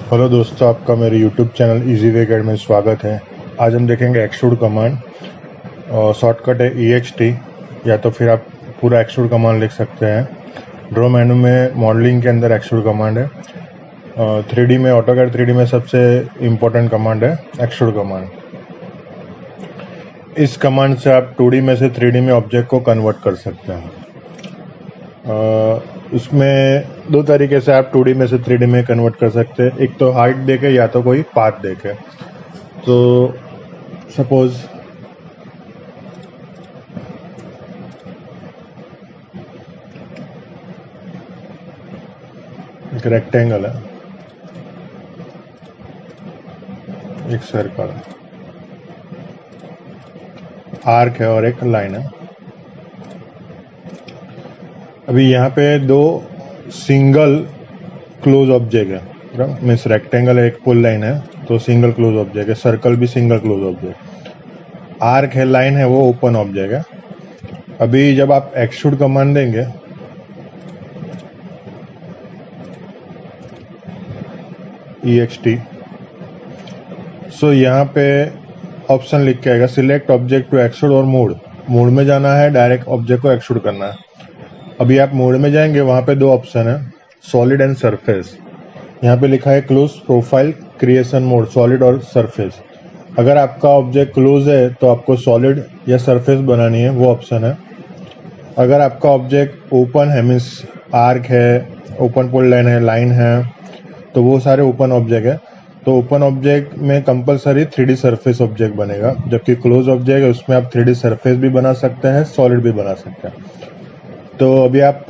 Hello दोस्तों, आपका मेरे YouTube channel easy way guide में स्वागत है। आज हम देखेंगे एक्सट्रूड कमांड और शॉर्टकट है EXT, या तो फिर आप पूरा एक्सट्रूड कमांड लिख सकते हैं। ड्रॉ मेनू में मॉडलिंग के अंदर एक्सट्रूड कमांड है। 3D में ऑटोकैड 3D में सबसे इम्पोर्टेंट कमांड है एक्सट्रूड कमांड। इस कमांड से आप 2D में से 3D में ऑब्जेक्ट को कन्वर्ट कर सकते हैं। उसमें दो तरीके से आप 2D में से 3D में कन्वर्ट कर सकते हैं, एक तो हाइट देके या तो कोई पाथ देके। तो सपोज एक रेक्टेंगल है, एक सर्कल है, आर्क है और एक लाइन है। अभी यहाँ पे दो सिंगल क्लोज ऑब्जेक्ट है, मीन्स रेक्टेंगल है, एक पुल लाइन है, तो सिंगल क्लोज ऑब्जेक्ट है। सर्कल भी सिंगल क्लोज ऑब्जेक्ट। आर्क है, लाइन है, वो ओपन ऑब्जेक्ट है। अभी जब आप एक्सट्रूड कमांड देंगे EXT, सो यहाँ पे ऑप्शन लिख के आएगा सिलेक्ट ऑब्जेक्ट टू एक्सट्रूड और मोड में जाना है, डायरेक्ट ऑब्जेक्ट को एक्सट्रूड करना है। अभी आप मोड में जाएंगे, वहां पे दो ऑप्शन है, सॉलिड एंड सरफेस। यहाँ पे लिखा है close profile creation mode, solid और सरफेस। अगर आपका ऑब्जेक्ट क्लोज है तो आपको सॉलिड या सरफेस बनानी है, वो ऑप्शन है। अगर आपका ऑब्जेक्ट ओपन है, मीन्स आर्क है, ओपन पुल लाइन है, लाइन है, तो वो सारे ओपन ऑब्जेक्ट है। तो ओपन ऑब्जेक्ट में कंपलसरी 3D सरफेस ऑब्जेक्ट बनेगा, जबकि क्लोज ऑब्जेक्ट है उसमें आप 3D सरफेस भी बना सकते हैं, सॉलिड भी बना सकते हैं। तो अभी आप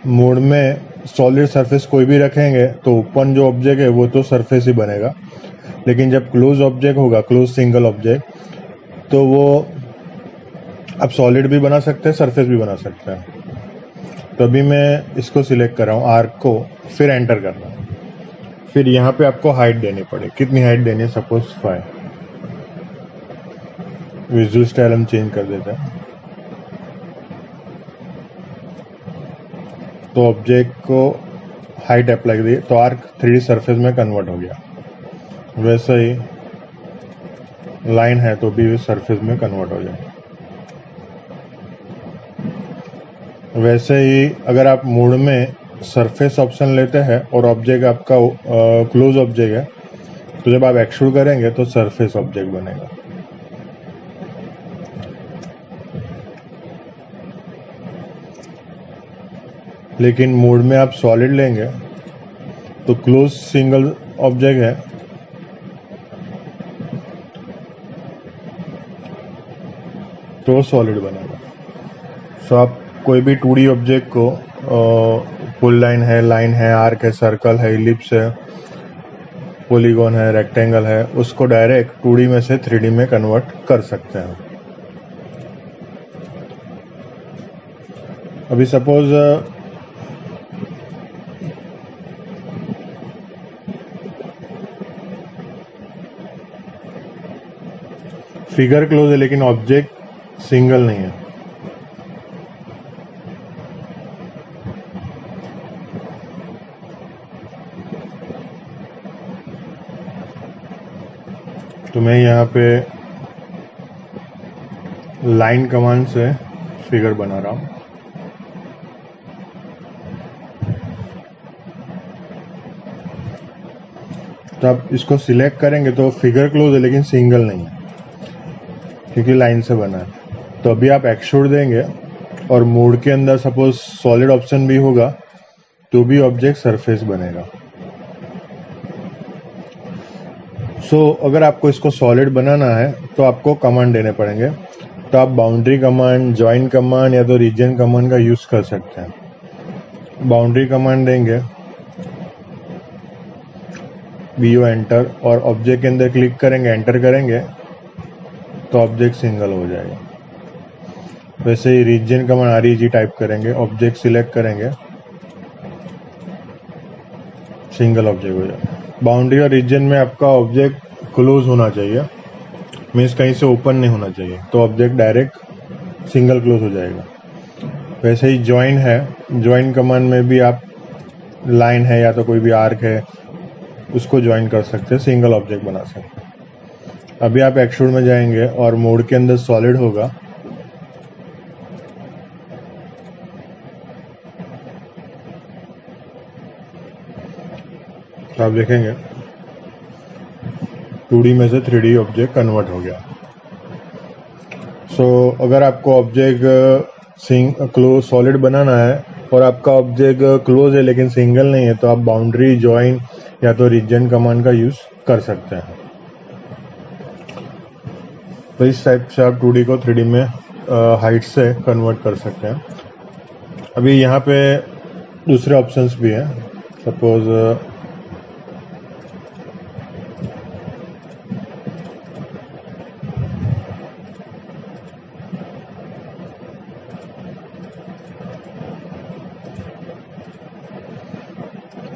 मोड में सॉलिड सरफेस कोई भी रखेंगे तो ओपन जो ऑब्जेक्ट है वो तो सरफेस ही बनेगा, लेकिन जब क्लोज ऑब्जेक्ट होगा, क्लोज सिंगल ऑब्जेक्ट, तो वो आप सॉलिड भी बना सकते हैं, सरफेस भी बना सकते हैं। तो अभी मैं इसको सिलेक्ट कर रहा हूँ, आर्क को, फिर एंटर करना है। फिर यहाँ पे आपको हाइट देनी पड़ेगी। कितनी हाइट देनी है? सपोज 5। विजुअल स्टाइल हम चेंज कर देते हैं, तो ऑब्जेक्ट को हाइट अप्लाई दी तो आर्क 3D सरफेस में कन्वर्ट हो गया। वैसे ही लाइन है तो भी सरफेस में कन्वर्ट हो जाए। वैसे ही अगर आप मोड में सरफेस ऑप्शन लेते हैं और ऑब्जेक्ट आपका क्लोज ऑब्जेक्ट है, तो जब आप एक्सट्रूड करेंगे तो सरफेस ऑब्जेक्ट बनेगा। लेकिन मोड में आप सॉलिड लेंगे तो क्लोज सिंगल ऑब्जेक्ट है, तो सॉलिड बनेगा। सो आप कोई भी 2D ऑब्जेक्ट को, पुल लाइन है, आर्क है, सर्कल है, इलिप्स है, पॉलीगॉन है, रेक्टेंगल है, उसको डायरेक्ट 2D में से 3D में कन्वर्ट कर सकते हैं। अभी सपोज फिगर क्लोज है लेकिन ऑब्जेक्ट सिंगल नहीं है, तो मैं यहाँ पे लाइन कमांड से फिगर बना रहा हूँ। तो आप इसको सिलेक्ट करेंगे तो फिगर क्लोज है लेकिन सिंगल नहीं है, क्योंकि लाइन से बना है। तो अभी आप एक्सट्रूड देंगे और मोड के अंदर सपोज सॉलिड ऑप्शन भी होगा तो भी ऑब्जेक्ट सरफेस बनेगा। सो अगर आपको इसको सॉलिड बनाना है तो आपको कमांड देने पड़ेंगे। तो आप बाउंड्री कमांड, जॉइन कमांड या तो रीजन कमांड का यूज कर सकते हैं। बाउंड्री कमांड देंगे, BO एंटर, और ऑब्जेक्ट के अंदर क्लिक करेंगे, एंटर करेंगे तो ऑब्जेक्ट सिंगल हो जाएगा। वैसे ही रीजन कमांड REG टाइप करेंगे, ऑब्जेक्ट सिलेक्ट करेंगे, सिंगल ऑब्जेक्ट हो जाएगा। बाउंड्री और रीजन में आपका ऑब्जेक्ट क्लोज होना चाहिए, मीन्स कहीं से ओपन नहीं होना चाहिए, तो ऑब्जेक्ट डायरेक्ट सिंगल क्लोज हो जाएगा। वैसे ही जॉइन है, जॉइन कमांड में भी आप लाइन है या तो कोई भी आर्क है, उसको ज्वाइन कर सकते हैं, सिंगल ऑब्जेक्ट बना सकते हैं। अभी आप एक्सट्रूड में जाएंगे और मोड के अंदर सॉलिड होगा, तो आप देखेंगे 2D में से 3D ऑब्जेक्ट कन्वर्ट हो गया। अगर आपको ऑब्जेक्ट क्लोज सॉलिड बनाना है और आपका ऑब्जेक्ट क्लोज है लेकिन सिंगल नहीं है, तो आप बाउंड्री, जॉइन या तो रीजन कमांड का यूज कर सकते हैं। तो इस टाइप से आप 2D को 3D में हाइट से कन्वर्ट कर सकते हैं। अभी यहाँ पे दूसरे ऑप्शंस भी हैं। Suppose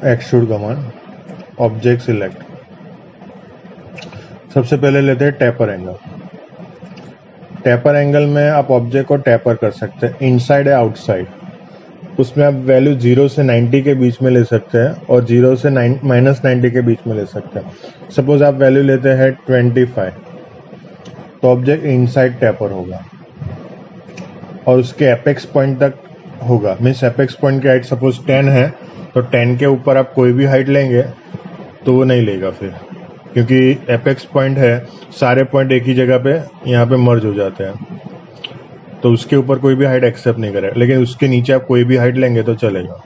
extrude command, object select. सबसे पहले लेते हैं टैपर एंगल। टैपर एंगल में आप ऑब्जेक्ट को टैपर कर सकते हैं, इनसाइड या आउटसाइड। उसमें आप वैल्यू 0 से 90 के बीच में ले सकते हैं और 0 से -90 के बीच में ले सकते हैं। सपोज आप वैल्यू लेते हैं 25, तो ऑब्जेक्ट इनसाइड टैपर होगा और उसके एपेक्स पॉइंट तक होगा। मीन्स एपेक्स पॉइंट की हाइट सपोज 10 है, तो 10 के ऊपर आप कोई भी हाइट लेंगे तो वो नहीं लेगा फिर, क्योंकि एपेक्स पॉइंट है, सारे पॉइंट एक ही जगह पे यहाँ पे मर्ज हो जाते हैं, तो उसके ऊपर कोई भी हाइट एक्सेप्ट नहीं करेगा। लेकिन उसके नीचे आप कोई भी हाइट लेंगे तो चलेगा,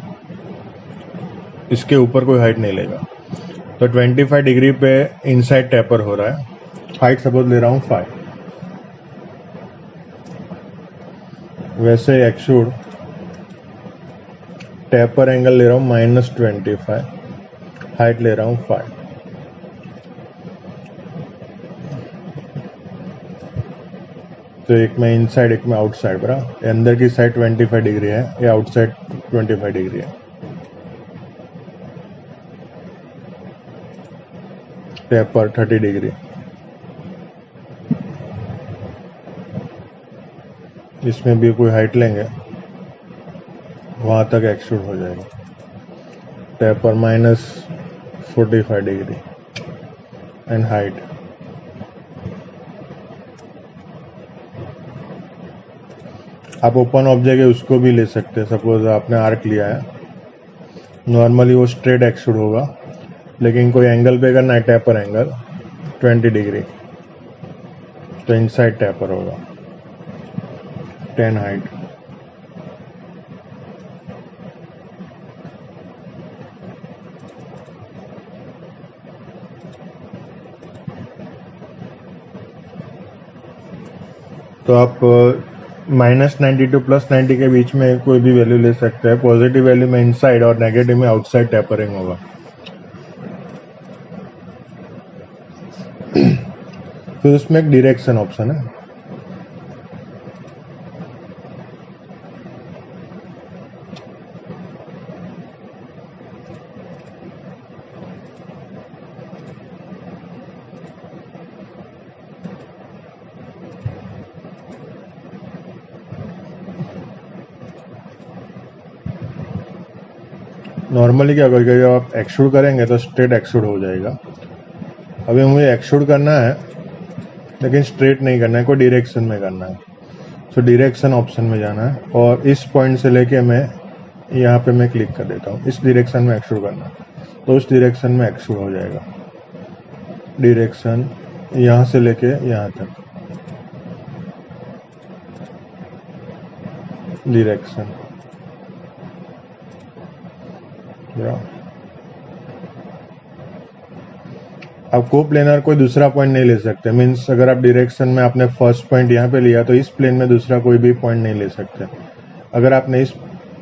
इसके ऊपर कोई हाइट नहीं लेगा। तो 25 डिग्री पे इनसाइड टैपर हो रहा है। हाइट सपोज ले रहा हूँ 5। वैसे एक्सट्रूड टैपर एंगल ले रहा हूँ -25, हाइट ले रहा हूँ 5। तो एक में इनसाइड, एक में आउटसाइड। बराबर, अंदर की साइड 25 डिग्री है, या आउटसाइड 25 डिग्री है। Tapper 30 degree. इसमें भी कोई हाइट लेंगे वहां तक एक्सट्रूड हो जाएगा। Tapper -45 degree and height. आप ओपन ऑब्जेक्ट है उसको भी ले सकते हैं। सपोज आपने आर्क लिया है, नॉर्मली वो स्ट्रेट एक्सट्रूड होगा, लेकिन कोई एंगल पे करना है टैपर एंगल 20 डिग्री, तो इनसाइड टैपर होगा 10 हाइट। तो आप -90 to +90 के बीच में कोई भी वैल्यू ले सकते हैं। पॉजिटिव वैल्यू में इनसाइड और नेगेटिव में आउटसाइड टैपरिंग होगा। फिर उसमें एक डायरेक्शन ऑप्शन है। नॉर्मली क्या करेगा, जब आप एक्सट्रूड करेंगे तो स्ट्रेट एक्सट्रूड हो जाएगा। अभी मुझे एक्सट्रूड करना है लेकिन स्ट्रेट नहीं करना है, कोई डायरेक्शन में करना है। तो डायरेक्शन ऑप्शन में जाना है और इस पॉइंट से लेके मैं यहाँ पे मैं क्लिक कर देता हूँ। इस डायरेक्शन में एक्सट्रूड करना है तो उस डायरेक्शन में एक्सट्रूड हो जाएगा। डायरेक्शन यहाँ से लेके यहाँ तक, डायरेक्शन। आप को प्लेनर कोई दूसरा पॉइंट नहीं ले सकते। मीन्स अगर आप डायरेक्शन में आपने फर्स्ट पॉइंट यहाँ पे लिया तो इस प्लेन में दूसरा कोई भी पॉइंट नहीं ले सकते। अगर आपने इस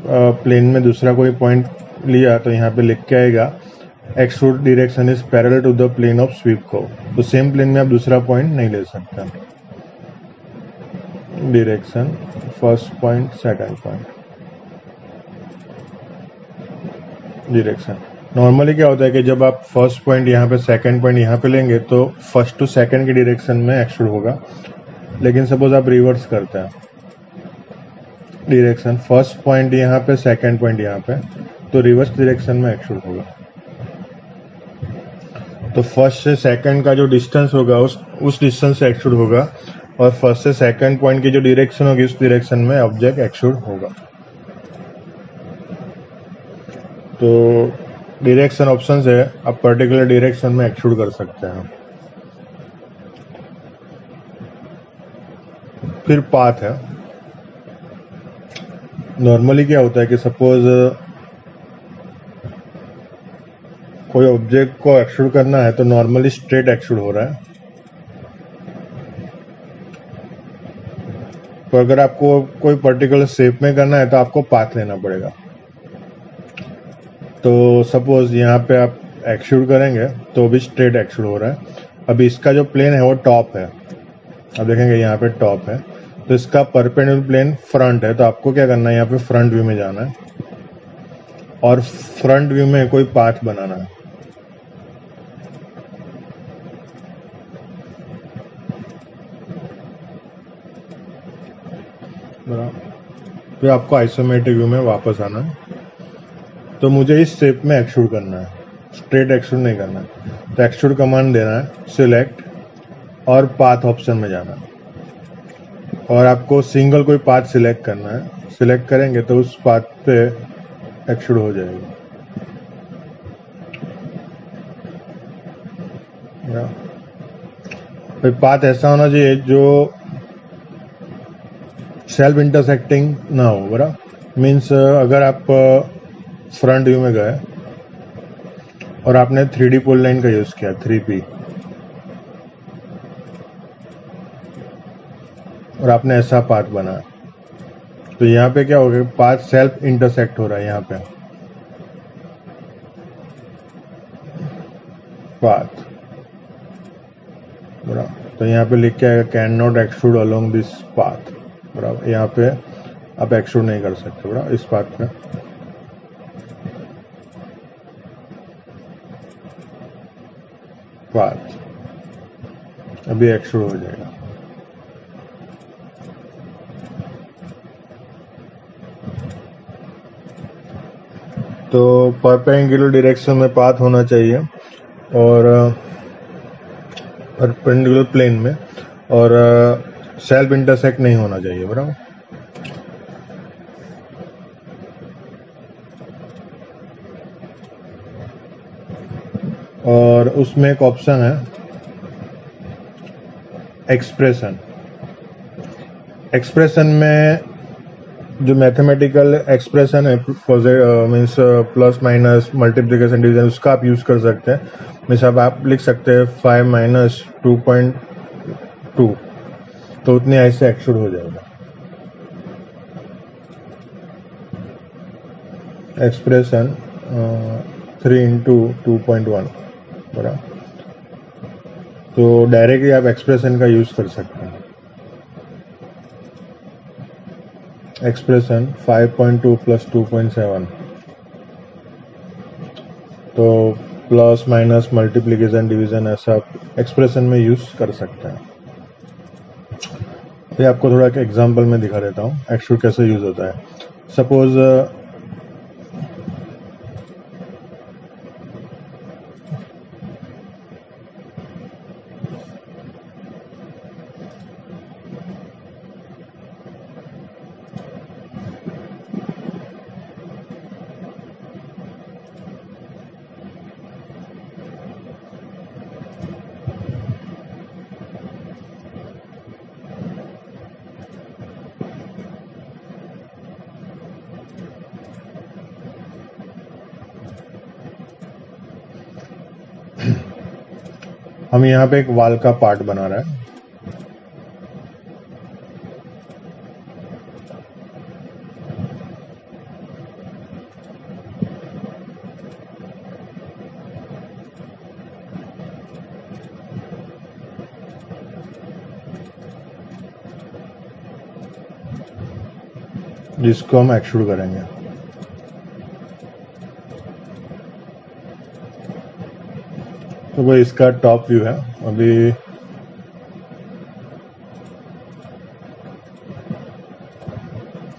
प्लेन में दूसरा कोई पॉइंट लिया तो यहाँ पे लिख के आएगा extrude direction is parallel to the plane of sweep को। तो सेम प्लेन में आप दूसरा पॉइंट नहीं ले सकते। Direction first point, second point, direction. Normally क्या होता है कि जब आप फर्स्ट पॉइंट यहाँ पे, सेकंड पॉइंट यहाँ पे लेंगे तो फर्स्ट टू सेकंड की डायरेक्शन में एक्सट्रूड होगा। लेकिन सपोज आप रिवर्स करते हैं, डायरेक्शन फर्स्ट पॉइंट यहाँ पे, सेकंड पॉइंट यहाँ पे, तो रिवर्स डायरेक्शन में एक्सट्रूड होगा। तो फर्स्ट से सेकंड का जो डिस्टेंस होगा उस डिस्टेंस से एक्सट्रूड होगा, और फर्स्ट से सेकंड पॉइंट की जो डायरेक्शन होगी उस डायरेक्शन में ऑब्जेक्ट एक्सट्रूड होगा। तो डायरेक्शन ऑप्शन है, आप पर्टिकुलर डायरेक्शन में एक्सट्रूड कर सकते हैं। फिर पाथ है। नॉर्मली क्या होता है कि सपोज कोई ऑब्जेक्ट को एक्सट्रूड करना है तो नॉर्मली स्ट्रेट एक्सट्रूड हो रहा है, तो अगर आपको कोई पर्टिकुलर शेप में करना है तो आपको पाथ लेना पड़ेगा। तो सपोज यहाँ पे आप एक्सट्रूड करेंगे तो भी स्ट्रेट एक्सट्रूड हो रहा है। अभी इसका जो प्लेन है वो टॉप है, अब देखेंगे यहाँ पे टॉप है, तो इसका परपेंडिकुलर प्लेन फ्रंट है, तो आपको क्या करना है, यहाँ पे फ्रंट व्यू में जाना है और फ्रंट व्यू में कोई पाथ बनाना है। फिर आपको आइसोमेट्रिक व्यू में वापस आना है। तो मुझे इस शेप में एक्सट्रूड करना है, स्ट्रेट एक्सट्रूड नहीं करना है। तो एक्सट्रूड कमांड देना है, सिलेक्ट और पाथ ऑप्शन में जाना है, और आपको सिंगल कोई पाथ सिलेक्ट करना है। सिलेक्ट करेंगे तो उस पाथ पे एक्सट्रूड हो जाएगा। फिर पाथ ऐसा होना चाहिए जो सेल्फ इंटरसेक्टिंग ना हो, बराबर। मीन्स अगर आप फ्रंट व्यू में गए और आपने 3D पोल लाइन का यूज किया, 3P, और आपने ऐसा पाथ बनाया, तो यहाँ पे क्या होगा, पाथ सेल्फ इंटरसेक्ट हो रहा है यहाँ पे पाथ, बराबर। तो यहाँ पे लिख के आएगा can not extrude along this path, बराबर। यहाँ पे आप एक्सट्रूड नहीं कर सकते, बराबर, इस पाथ पे। पाथ अभी एक्सट्रूड हो जाएगा। तो परपेंडिकुलर डायरेक्शन में पाथ होना चाहिए और परपेंडिकुलर प्लेन में, और सेल्फ इंटरसेक्ट नहीं होना चाहिए, बराबर। और उसमें एक ऑप्शन है एक्सप्रेशन। एक्सप्रेशन में जो मैथमेटिकल एक्सप्रेशन है, means plus minus multiplication division, उसका आप यूज कर सकते हैं। मीन्स अब आप लिख सकते हैं 5 माइनस 2.2, तो उतने ऐसे एक्सट्रूड हो जाएगा। एक्सप्रेशन 3 इंटू 2.1, बराबर। तो डायरेक्टली आप एक्सप्रेशन का यूज कर सकते हैं। एक्सप्रेशन 5.2 प्लस 2.7, तो प्लस माइनस मल्टीप्लिकेशन डिवीजन ऐसा एक्सप्रेशन में यूज कर सकते हैं। ये आपको थोड़ा एक एग्जांपल में दिखा देता हूँ एक्सट्रूड कैसे यूज होता है। सपोज हम यहाँ पे एक वाल का पार्ट बना रहे हैं। जिसको हम एक्सट्रूड करेंगे। तो वो इसका टॉप व्यू है। अभी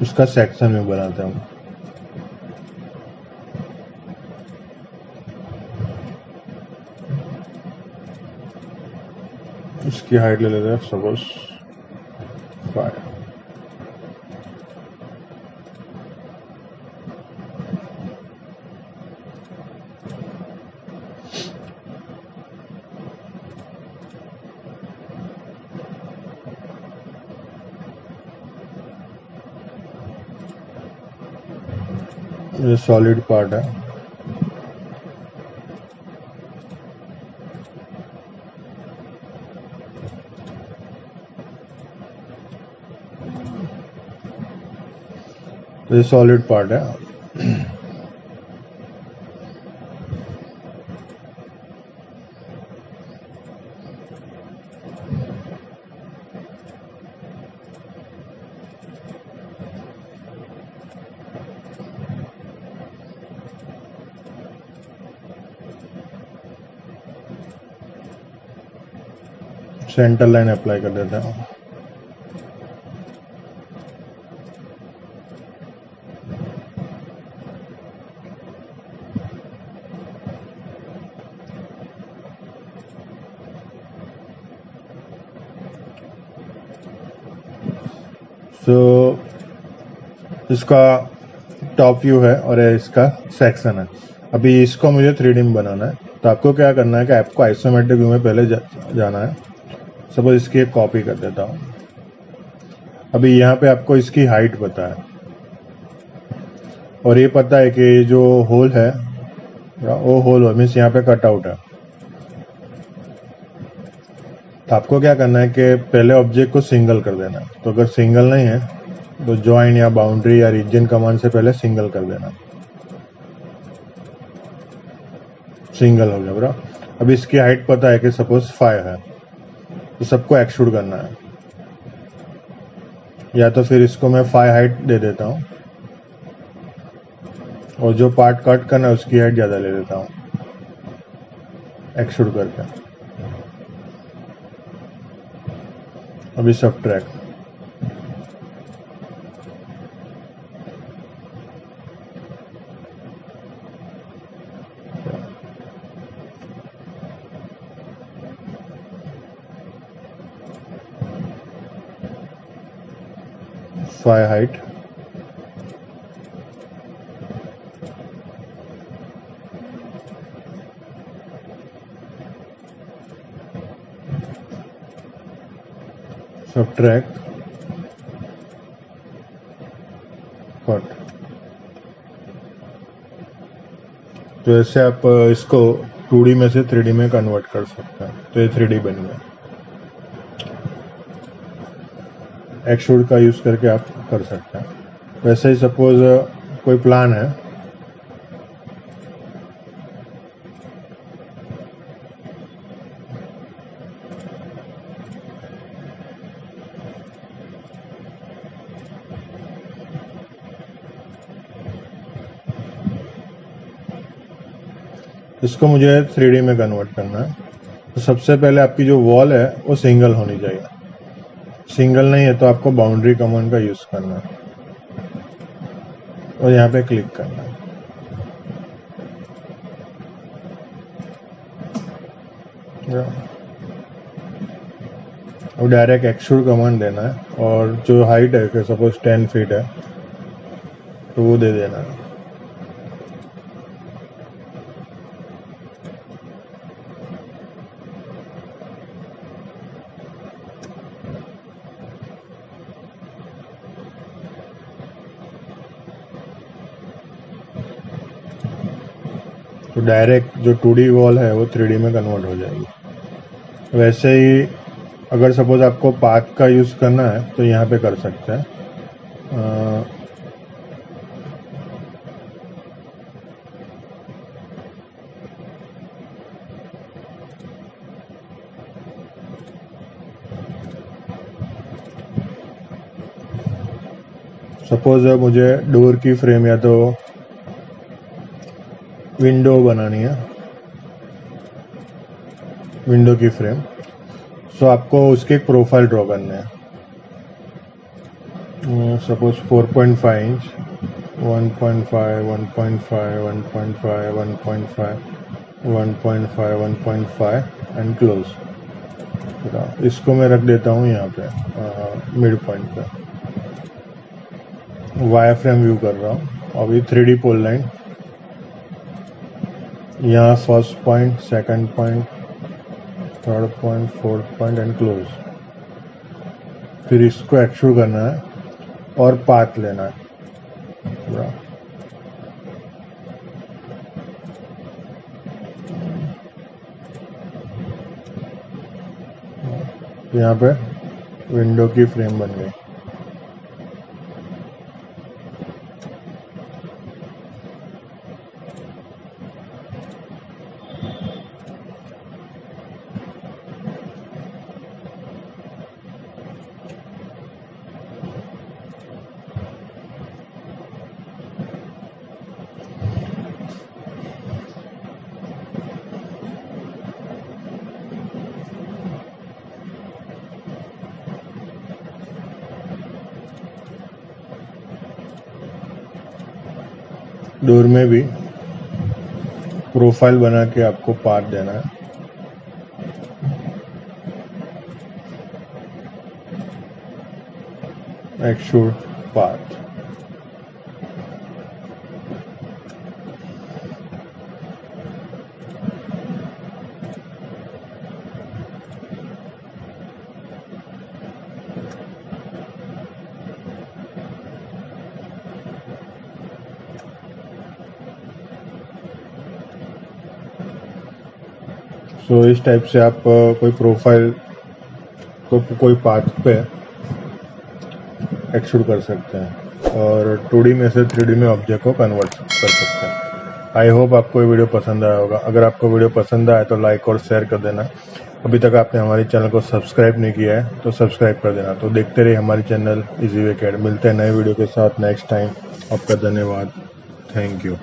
उसका सेक्शन व्यू बनाते हैं। इसकी हाइट ले लेते हैं सपोज 5। ये सॉलिड पार्ट है। ये सॉलिड पार्ट है। सेंटर लाइन अप्लाई कर देते हैं। तो इसका टॉप व्यू है और इसका सेक्शन है। अभी इसको मुझे 3D में बनाना है, तो आपको क्या करना है कि आपको आइसोमेट्रिक व्यू में पहले जाना है। सपोज इसकी एक कॉपी कर देता हूँ। अभी यहाँ पे आपको इसकी हाइट पता है और ये पता है कि जो होल है वो होल मीन्स यहाँ पे कटआउट है। तो आपको क्या करना है कि पहले ऑब्जेक्ट को सिंगल कर देना है। तो अगर सिंगल नहीं है तो ज्वाइन या बाउंड्री या रीजन कमांड से पहले सिंगल कर देना। सिंगल हो गया ब्रो। अब इसकी हाइट पता है कि सपोज 5 है, तो सबको एक्सट्रूड करना है। या तो फिर इसको मैं 5 हाइट दे देता हूँ और जो पार्ट कट करना है उसकी हाइट ज़्यादा ले देता हूँ एक्सट्रूड करके। अभी subtract, five height, subtract, cut. तो ऐसे आप इसको 2D में से 3D में कन्वर्ट कर सकते हैं। तो ये 3D बन गया। एक्सट्रूड का यूज करके आप कर सकते हैं। वैसे ही सपोज कोई प्लान है, इसको मुझे 3D में कन्वर्ट करना है। तो सबसे पहले आपकी जो वॉल है वो सिंगल होनी चाहिए। सिंगल नहीं है तो आपको बाउंड्री कमांड का यूज करना है और यहाँ पे क्लिक करना है। और डायरेक्ट एक्सट्रूड कमांड देना है और जो हाइट है सपोज 10 फीट है तो वो दे देना है। तो डायरेक्ट जो 2D वॉल है वो 3D में कन्वर्ट हो जाएगी। वैसे ही अगर सपोज आपको पाथ का यूज करना है तो यहाँ पे कर सकते हैं। सपोज मुझे डोर की फ्रेम या तो विंडो बनानी है, विंडो की फ्रेम। सो आपको उसके एक प्रोफाइल ड्रॉ करना है। Suppose 4.5 inch, 1.5, 1.5, 1.5, 1.5, 1.5, 1.5 and close. इसको मैं रख देता हूँ यहाँ पे मिड पॉइंट पे, वायर फ्रेम व्यू कर रहा हूँ। अभी 3D पोल लाइन, यहाँ first point, second point, third point, fourth point and close. फिर इसको एक्सट्रूड करना है और पाथ लेना है पूरा। यहाँ पे विंडो की फ्रेम बन गई। डोर में भी प्रोफाइल बना के आपको पाथ देना है। एक्सट्रूड पाथ, तो इस टाइप से आप कोई प्रोफाइल को कोई पाथ पे एक्सट्रूड कर सकते हैं और 2D में से 3D में ऑब्जेक्ट को कन्वर्ट कर सकते हैं। आई होप आपको ये वीडियो पसंद आया होगा। अगर आपको वीडियो पसंद आया तो लाइक और शेयर कर देना। अभी तक आपने हमारे चैनल को सब्सक्राइब नहीं किया है तो सब्सक्राइब कर देना। तो देखते रहिए हमारी चैनल इजी वे कैड। मिलते हैं नए वीडियो के साथ नेक्स्ट टाइम। आपका धन्यवाद। Thank you.